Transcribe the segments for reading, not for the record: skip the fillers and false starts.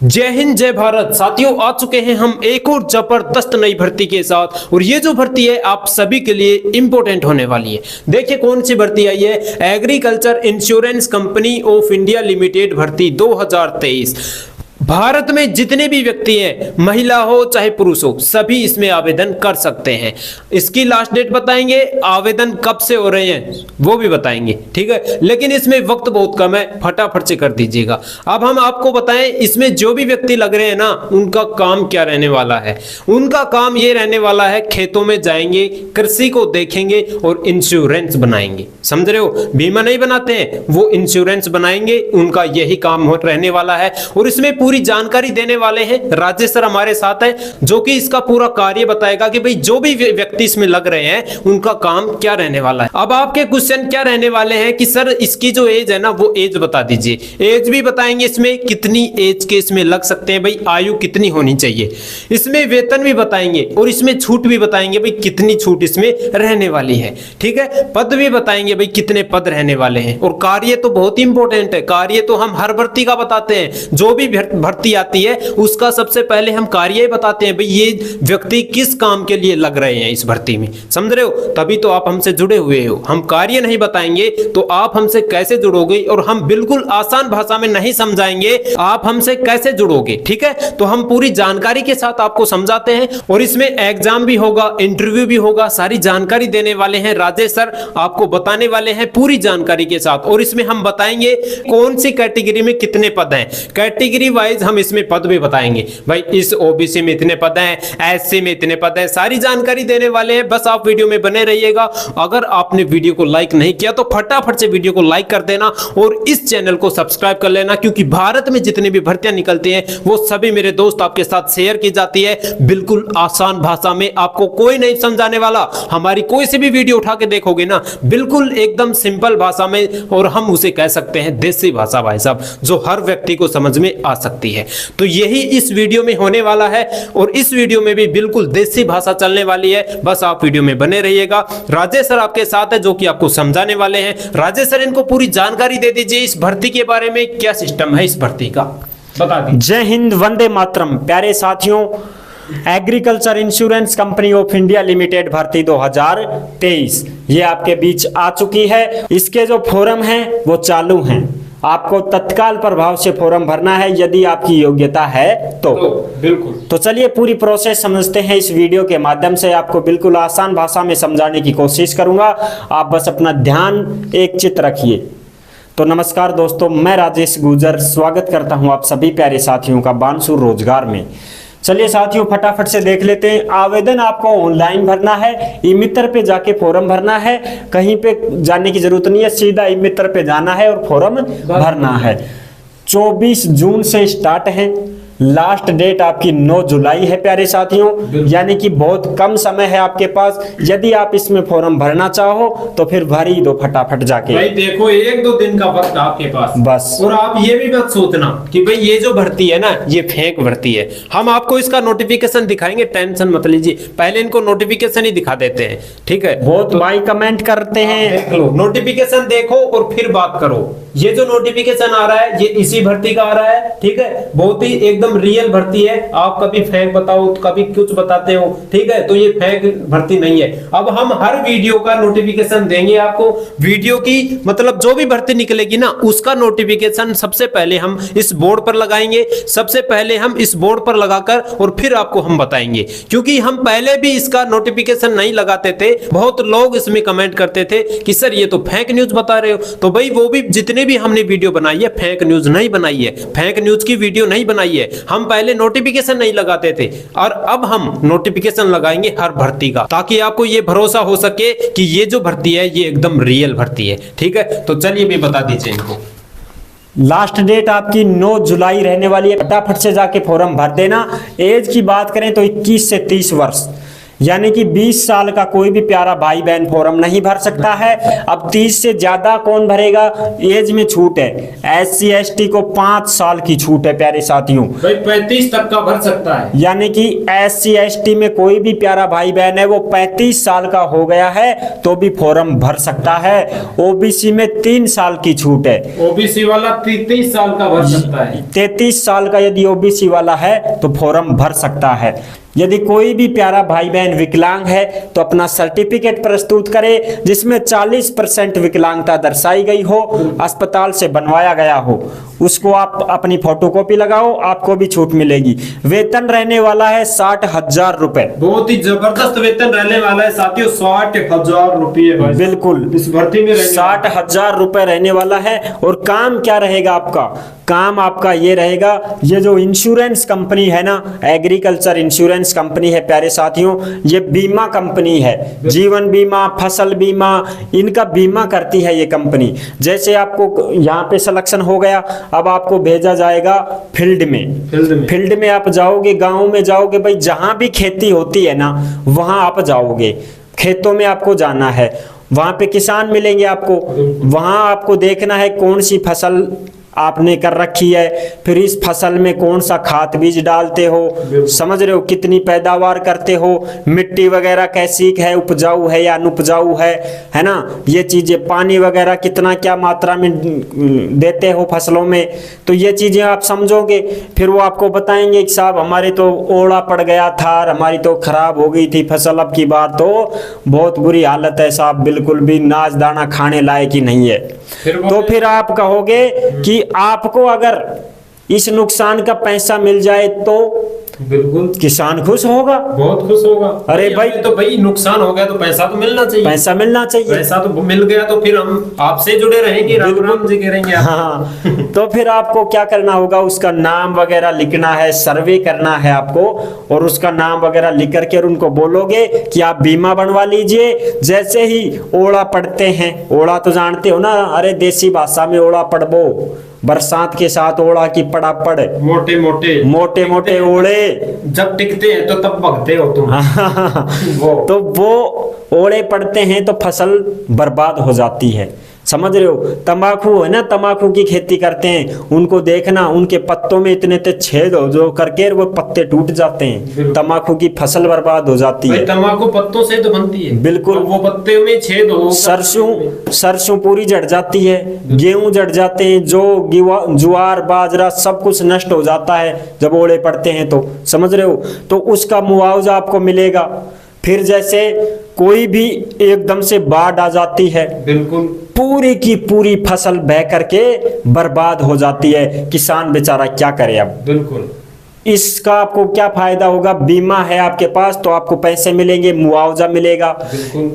जय हिंद जय भारत साथियों, आ चुके हैं हम एक और जबरदस्त नई भर्ती के साथ। और ये जो भर्ती है आप सभी के लिए इंपॉर्टेंट होने वाली है। देखिए कौन सी भर्ती आई है, agriculture insurance company of India limited भर्ती 2023। भारत में जितने भी व्यक्ति हैं, महिला हो चाहे पुरुष हो, सभी इसमें आवेदन कर सकते हैं। इसकी लास्ट डेट बताएंगे, आवेदन कब से हो रहे हैं वो भी बताएंगे, ठीक है। लेकिन इसमें वक्त बहुत कम है, फटाफट से कर दीजिएगा। अब हम आपको बताएं इसमें जो भी व्यक्ति लग रहे हैं ना, उनका काम क्या रहने वाला है। उनका काम ये रहने वाला है, खेतों में जाएंगे, कृषि को देखेंगे और इंश्योरेंस बनाएंगे। समझ रहे हो, बीमा नहीं बनाते हैं, वो इंश्योरेंस बनाएंगे, उनका यही काम रहने वाला है। और इसमें पूरी जानकारी देने वाले हैं राजेश सर हमारे साथ है, जो कि इसका पूरा कार्य बताएगा कि भाई जो भी व्यक्ति इसमें लग रहे हैं उनका काम क्या रहने वाला है। अब आपके क्वेश्चन क्या रहने वाले हैं कि सर इसकी जो एज है ना वो एज बता दीजिए। एज भी बताएंगे, इसमें कितनी एज के इसमें लग सकते हैं, भाई आयु कितनी होनी चाहिए। इसमें वेतन भी बताएंगे और इसमें छूट भी बताएंगे, भाई कितनी छूट इसमें रहने वाली है, ठीक है। पद भी बताएंगे, भाई कितने पद रहने वाले हैं। और कार्य तो बहुत इंपॉर्टेंट है, कार्य तो हम हर भर्ती का बताते हैं। जो भी भर्ती आती है उसका सबसे पहले हम कार्य बताते हैं, भाई ये व्यक्ति किस काम के लिए लग रहे हैं इस भर्ती में। समझ रहे हो, तभी तो आप हमसे जुड़े हुए हो। हम कार्य नहीं बताएंगे तो आप हमसे कैसे जुड़ोगे, और हम बिल्कुल आसान भाषा में नहीं समझाएंगे, आप हमसे कैसे जुड़ोगे, ठीक है। तो हम पूरी जानकारी के साथ आपको समझाते हैं। और इसमें एग्जाम भी होगा, इंटरव्यू भी होगा, सारी जानकारी देने वाले हैं राजेश सर, आपको बताने वाले हैं पूरी जानकारी के साथ। और इसमें हम बताएंगे कौन सी कैटेगरी में कितने पद हैं, कैटेगरी वाइज हम इसमें पद भी बताएंगे, भाई इस ओबीसी में इतने पद हैं, एससी में इतने पद हैं, सारी जानकारी देने वाले हैं। बस आप वीडियो में बने रहिएगा। अगर आपने वीडियो को लाइक नहीं किया तो फटाफट से वीडियो को लाइक कर देना और इस चैनल को सब्सक्राइब कर लेना, क्योंकि भारत में जितनी भी भर्तियां निकलती हैं वो सभी मेरे दोस्त आपके साथ शेयर की जाती है, बिल्कुल आसान भाषा में। आपको कोई नहीं समझाने वाला। हमारी कोई सी भी वीडियो उठा के देखोगे ना, बिल्कुल एकदम सिंपल भाषा में, और हम उसे कह सकते हैं देसी भाषा भाई साहब, जो हर व्यक्ति को समझ में आ सकती है। तो यही इस वीडियो में होने वाला है, और इस वीडियो में भी बिल्कुल देसी भाषा चलने वाली है। बस आप वीडियो में बने रहिएगा। राजेश सर आपके साथ है जो कि आपको समझाने वाले हैं। राजेश सर इनको पूरी जानकारी दे दीजिए इस भर्ती के बारे में, क्या सिस्टम है इस भर्ती का, बता दीजिए। जय हिंद, वंदे मातरम। प्यारे साथियों, agriculture insurance company of India limited भर्ती 2023 ये आपके बीच आ चुकी है। इसके जो फॉर्म हैं वो चालू हैं। आपको तत्काल प्रभाव से फॉर्म भरना है यदि आपकी योग्यता है तो बिल्कुल। तो चलिए पूरी प्रोसेस समझते हैं इस वीडियो के माध्यम से। आपको बिल्कुल आसान भाषा में समझाने की कोशिश करूंगा, आप बस अपना ध्यान एक चित्त रखिए। तो नमस्कार दोस्तों, मैं राजेश गुजर स्वागत करता हूं आप सभी प्यारे साथियों का बानसूर रोजगार में। चलिए साथियों फटाफट से देख लेते हैं। आवेदन आपको ऑनलाइन भरना है, ई मित्र पे जाके फॉर्म भरना है। कहीं पे जाने की जरूरत नहीं है, सीधा ई मित्र पे जाना है और फॉर्म भरना है। 24 जून से स्टार्ट है, लास्ट डेट आपकी 9 जुलाई है प्यारे साथियों, यानी कि बहुत कम समय है आपके पास। यदि आप इसमें फॉर्म भरना चाहो तो फिर भर ही दो फटाफट जाके। भाई देखो 1-2 दिन का वक्त आपके पास बस। और आप ये भी मत सोचना कि भाई ये जो भर्ती है ना ये फेक भर्ती है। हम आपको इसका नोटिफिकेशन दिखाएंगे, टेंशन मत लीजिए। पहले इनको नोटिफिकेशन ही दिखा देते हैं, ठीक है। बहुत भाई कमेंट करते हैं, देख लो नोटिफिकेशन देखो और फिर बात करो। ये जो नोटिफिकेशन आ रहा है ये इसी भर्ती का आ रहा है, ठीक है। बहुत ही एकदम रियल भर्ती है। आप कभी फेक बताओ तो कभी कुछ बताते हो, ठीक है, तो ये फेक भर्ती नहीं है। अब हम हर वीडियो का नोटिफिकेशन देंगे आपको। वीडियो की मतलब जो भी भर्ती निकलेगी ना उसका नोटिफिकेशन सबसे पहले हम इस बोर्ड पर लगाएंगे। सबसे पहले हम इस बोर्ड पर लगाकर और फिर आपको हम बताएंगे, क्योंकि हम पहले भी इसका नोटिफिकेशन नहीं लगाते थे। बहुत लोग इसमें कमेंट करते थे कि सर ये तो फेक न्यूज बता रहे हो। तो भाई वो भी जितने भी हमने वीडियो बनाई है फेक न्यूज नहीं बनाई है, फेक न्यूज की वीडियो नहीं बनाई है। हम पहले नोटिफिकेशन नहीं लगाते थे और अब हम नोटिफिकेशन लगाएंगे हर भर्ती का, ताकि आपको ये भरोसा हो सके कि ये जो भर्ती है ये एकदम रियल भर्ती है, ठीक है। तो चलिए भी बता दीजिए इनको। लास्ट डेट आपकी 9 जुलाई रहने वाली है। फटाफट से जाके फॉर्म भर देना। एज की बात करें तो 21 से 30 वर्ष, यानी कि 20 साल का कोई भी प्यारा भाई बहन फॉर्म नहीं भर सकता है। अब 30 से ज्यादा कौन भरेगा? एज में छूट है, SC ST को 5 साल की छूट है प्यारे साथियों। भाई 35 तक का भर सकता है। यानी कि SC ST में कोई भी प्यारा भाई बहन है वो 35 साल का हो गया है तो भी फॉर्म भर सकता है। OBC में 3 साल की छूट है। OBC वाला 33 साल का भर सकता है। 33 साल का यदि OBC वाला है तो फॉर्म भर सकता है। यदि कोई भी प्यारा भाई बहन विकलांग है तो अपना सर्टिफिकेट प्रस्तुत करे जिसमें 40% विकलांगता दर्शाई गई हो, अस्पताल से बनवाया गया हो, उसको आप अपनी फोटोकॉपी लगाओ, आपको भी छूट मिलेगी। वेतन रहने वाला है 60,000 रुपए। बहुत ही जबरदस्त वेतन रहने वाला है साथियों, 60,000 रुपये। बिल्कुल इस भर्ती में 60,000 रुपए रहने वाला है। और काम क्या रहेगा आपका? काम आपका ये रहेगा, ये जो इंश्योरेंस कंपनी है ना, एग्रीकल्चर इंश्योरेंस कंपनी है प्यारे साथियों, ये बीमा कंपनी है। जीवन बीमा, फसल बीमा, इनका बीमा करती है ये कंपनी। जैसे आपको यहाँ पे सिलेक्शन हो गया, अब आपको भेजा जाएगा फील्ड में। फील्ड में आप जाओगे, गाँव में जाओगे, भाई जहाँ भी खेती होती है ना वहाँ आप जाओगे, खेतों में आपको जाना है, वहाँ पे किसान मिलेंगे आपको, वहाँ आपको देखना है कौन सी फसल आपने कर रखी है, फिर इस फसल में कौन सा खाद बीज डालते हो, समझ रहे हो, कितनी पैदावार करते हो, मिट्टी वगैरह कैसी है, उपजाऊ है या अनुपजाऊ है ना, ये चीजें, पानी वगैरह कितना क्या मात्रा में देते हो फसलों में, तो ये चीजें आप समझोगे। फिर वो आपको बताएंगे कि साहब हमारे तो ओला पड़ गया था, हमारी तो खराब हो गई थी फसल, अब की बार तो बहुत बुरी हालत है साहब, बिल्कुल भी नाज दाना खाने लायक ही नहीं है। तो फिर आप कहोगे कि आपको अगर इस नुकसान का पैसा मिल जाए तो बिल्कुल किसान खुश होगा, बहुत खुश होगा। अरे भाई तो भाई नुकसान हो गया तो पैसा तो मिलना चाहिए, पैसा मिलना चाहिए, पैसा तो मिल गया तो फिर हम आपसे जुड़े रहेंगे, राम राम जी करेंगे आप। हाँ तो फिर आपको क्या करना होगा, उसका नाम वगैरह लिखना है, सर्वे करना है आपको, और उसका नाम वगैरह लिख करके और उनको बोलोगे कि आप बीमा बनवा लीजिए। जैसे ही ओड़ा पड़ते हैं, ओड़ा तो जानते हो ना, अरे देसी भाषा में ओड़ा पड़बो, बरसात के साथ ओड़ा की पड़ा पड़, मोटे मोटे ओड़े जब टिकते हैं तो तब भगते हो तुम। तो वो ओड़े पड़ते हैं तो फसल बर्बाद हो जाती है, समझ रहे हो। तंबाकू है ना, तंबाकू की खेती करते हैं, उनको देखना उनके पत्तों में इतने छेद हो जो करके वो पत्ते टूट जाते हैं, तंबाकू की फसल बर्बाद हो जाती है। तंबाकू पत्तों से तो बनती है, बिल्कुल, वो पत्ते में छेद हो, सरसों पूरी जड़ जाती है, गेहूं जड़ जाते हैं, जो ज्वार बाजरा सब कुछ नष्ट हो जाता है जब ओले पड़ते हैं, तो समझ रहे हो। तो उसका मुआवजा आपको मिलेगा। फिर जैसे कोई भी एकदम से बाढ़ आ जाती है, बिल्कुल पूरी की पूरी फसल बह करके बर्बाद हो जाती है, किसान बेचारा क्या करे अब। बिल्कुल इसका आपको क्या फायदा होगा, बीमा है आपके पास तो आपको पैसे मिलेंगे, मुआवजा मिलेगा।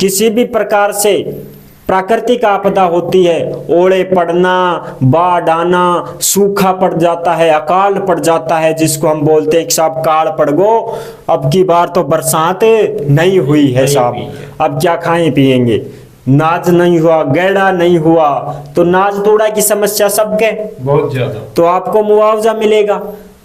किसी भी प्रकार से प्राकृतिक आपदा होती है, ओले पड़ना, बाढ़ आना, सूखा पड़ जाता है, अकाल पड़ जाता है, जिसको हम बोलते हैं साहब काल पड़ गो, अब की बार तो बरसात नहीं हुई है साहब, अब क्या खाएं पिएंगे, नाज नहीं हुआ, गैड़ा नहीं हुआ, तो नाज तोड़ा की समस्या सबके बहुत ज्यादा, तो आपको मुआवजा मिलेगा।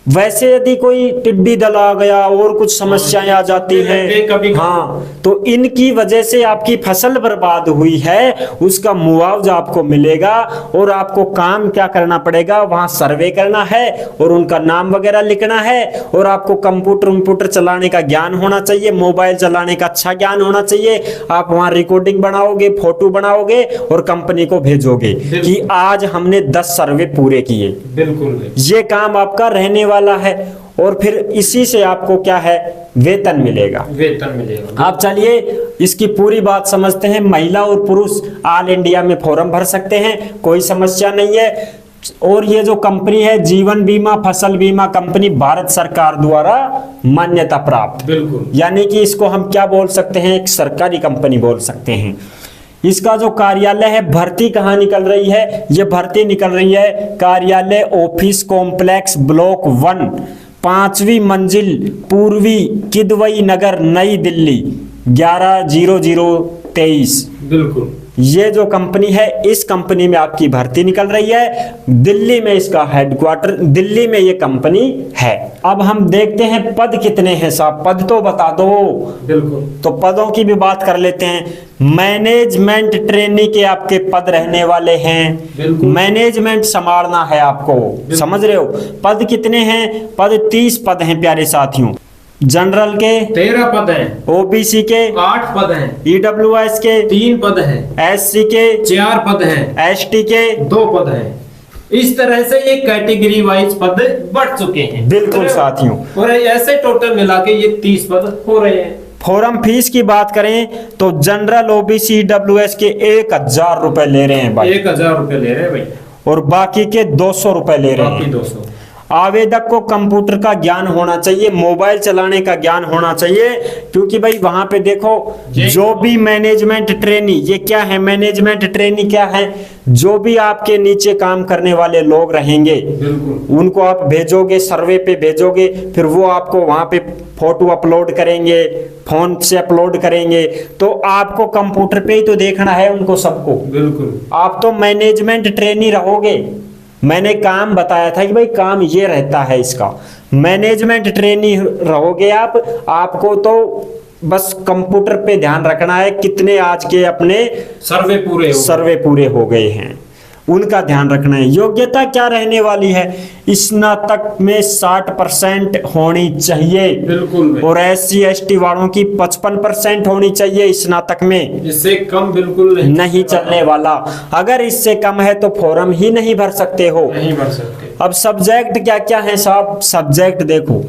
वैसे यदि कोई टिड्डी दल आ गया और कुछ समस्याएं आ जाती हैं, हाँ, तो इनकी वजह से आपकी फसल बर्बाद हुई है, उसका मुआवजा आपको मिलेगा। और आपको काम क्या करना पड़ेगा, वहां सर्वे करना है और उनका नाम वगैरह लिखना है, और आपको कंप्यूटर चलाने का ज्ञान होना चाहिए, मोबाइल चलाने का अच्छा ज्ञान होना चाहिए। आप वहां रिकॉर्डिंग बनाओगे, फोटो बनाओगे और कंपनी को भेजोगे कि आज हमने 10 सर्वे पूरे किए। बिल्कुल ये काम आपका रहने वाला है। और फिर इसी से आपको क्या है, वेतन मिलेगा। आप चलिए इसकी पूरी बात समझते हैं। महिला और पुरुष ऑल इंडिया में फॉर्म भर सकते हैं, कोई समस्या नहीं है। और ये जो कंपनी है जीवन बीमा फसल बीमा कंपनी, भारत सरकार द्वारा मान्यता प्राप्त, बिल्कुल, यानी कि इसको हम क्या बोल सकते हैं, एक सरकारी कंपनी बोल सकते हैं। इसका जो कार्यालय है, भर्ती कहाँ निकल रही है, ये भर्ती निकल रही है कार्यालय ऑफिस कॉम्प्लेक्स ब्लॉक 1, 5वीं मंजिल, पूर्वी किदवई नगर, नई दिल्ली 110023। बिल्कुल ये जो कंपनी है, इस कंपनी में आपकी भर्ती निकल रही है। दिल्ली में इसका हेडक्वार्टर, दिल्ली में ये कंपनी है। अब हम देखते हैं पद कितने हैं साहब, पद तो बता दो। बिल्कुल। तो पदों की भी बात कर लेते हैं। मैनेजमेंट ट्रेनी के आपके पद रहने वाले हैं। बिल्कुल। मैनेजमेंट संभालना है आपको, समझ रहे हो। पद कितने हैं? पद 30 पद हैं प्यारे साथियों। जनरल के 13 पद हैं। ओबीसी के 8 पद हैं। ईडब्ल्यूएस के 3 पद हैं। एससी के 4 पद हैं। एसटी के 2 पद हैं। इस तरह से ये कैटेगरी वाइज पद बढ़ चुके हैं। बिल्कुल साथियों। और ऐसे टोटल मिला के ये 30 पद हो रहे हैं। फॉर्म फीस की बात करें तो जनरल ओबीसी ईडब्ल्यूएस के 1000 रुपए ले रहे हैं भाई। 1000 रुपए ले रहे हैं भाई। और बाकी के 200 रुपए ले रहे बाकी हैं। 200। आवेदक को कंप्यूटर का ज्ञान होना चाहिए, मोबाइल चलाने का ज्ञान होना चाहिए, क्योंकि भाई वहां पे देखो जो भी मैनेजमेंट ट्रेनी, ये क्या है मैनेजमेंट ट्रेनी क्या है? जो भी आपके नीचे काम करने वाले लोग रहेंगे, बिल्कुल, उनको आप भेजोगे, सर्वे पे भेजोगे, फिर वो आपको वहां पे फोटो अपलोड करेंगे, फोन से अपलोड करेंगे, तो आपको कंप्यूटर पे ही तो देखना है उनको सबको। बिल्कुल। आप तो मैनेजमेंट ट्रेनी रहोगे। मैंने काम बताया था कि भाई काम ये रहता है इसका, मैनेजमेंट ट्रेनी रहोगे आप। आपको तो बस कंप्यूटर पे ध्यान रखना है कितने आज के अपने सर्वे पूरे हो गए हैं, उनका ध्यान रखना है। योग्यता क्या रहने वाली है? स्नातक में 60% होनी चाहिए। बिल्कुल। और SC ST वालों की 55% होनी चाहिए स्नातक में। इससे कम बिल्कुल नहीं चलने वाला। अगर इससे कम है तो फॉर्म ही नहीं भर सकते हो। नहीं भर सकते। अब सब्जेक्ट क्या क्या है साहब? सब्जेक्ट देखो,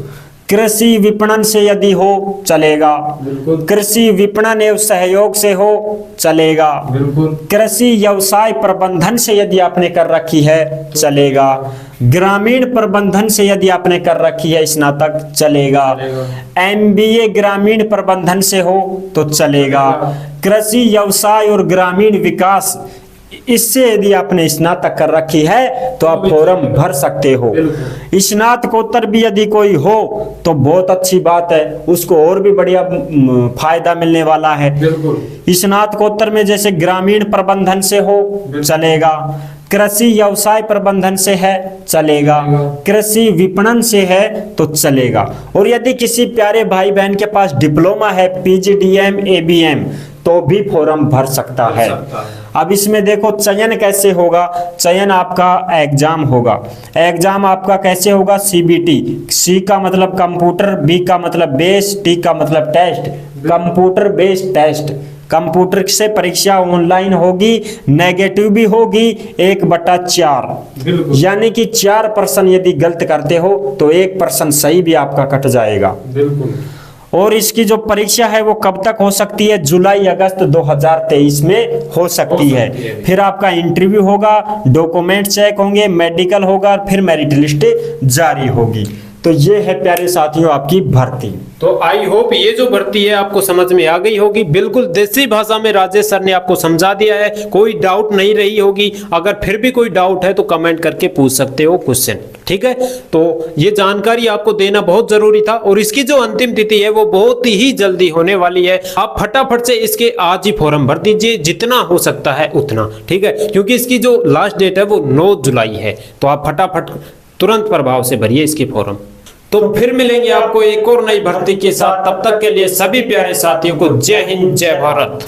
कृषि विपणन से यदि हो चलेगा, बिल्कुल। कृषि विपणन एवं सहयोग से हो चलेगा, बिल्कुल। कृषि व्यवसाय प्रबंधन से यदि आपने कर रखी है चलेगा, ग्रामीण प्रबंधन से यदि आपने कर रखी है स्नातक चलेगा, MBA ग्रामीण प्रबंधन से हो तो चलेगा, कृषि व्यवसाय और ग्रामीण विकास इससे यदि आपने स्नातक कर रखी है तो आप फॉर्म भर सकते हो। स्नातकोत्तर भी यदि कोई हो तो बहुत अच्छी बात है, उसको और भी बढ़िया फायदा मिलने वाला है। स्नातकोत्तर में जैसे ग्रामीण प्रबंधन से हो चलेगा, कृषि व्यवसाय प्रबंधन से है चलेगा, कृषि विपणन से है तो चलेगा। और यदि किसी प्यारे भाई बहन के पास डिप्लोमा है, PGDM ABM, तो भी फॉर्म भर सकता है। अब इसमें देखो चयन कैसे होगा? चयन आपका एग्जाम होगा। एग्जाम आपका कैसे होगा? CBT, C का मतलब कंप्यूटर, B का मतलब बेस, T का मतलब test, computer based test. Computer से परीक्षा ऑनलाइन होगी, नेगेटिव भी होगी 1/4, यानी कि 4% यदि गलत करते हो तो 1% सही भी आपका कट जाएगा। बिल्कुल। और इसकी जो परीक्षा है वो कब तक हो सकती है? जुलाई अगस्त 2023 में हो सकती है। फिर आपका इंटरव्यू होगा, डॉक्यूमेंट चेक होंगे, मेडिकल होगा, फिर मेरिट लिस्ट जारी होगी। तो ये है प्यारे साथियों आपकी भर्ती। तो आई होप ये जो भर्ती है आपको समझ में आ गई होगी। बिल्कुल देसी भाषा में राजेश सर ने आपको समझा दिया है, कोई डाउट नहीं रही होगी। अगर फिर भी कोई डाउट है तो कमेंट करके पूछ सकते हो क्वेश्चन, ठीक है। तो ये जानकारी आपको देना बहुत जरूरी था। और इसकी जो अंतिम तिथि है वो बहुत ही जल्दी होने वाली है। आप फटाफट से इसके आज ही फॉर्म भर दीजिए, जितना हो सकता है उतना, ठीक है, क्योंकि इसकी जो लास्ट डेट है वो 9 जुलाई है। तो आप फटाफट तुरंत प्रभाव से भरिए इसकी फॉर्म। तो फिर मिलेंगे आपको एक और नई भर्ती के साथ। तब तक के लिए सभी प्यारे साथियों को जय हिंद, जय भारत।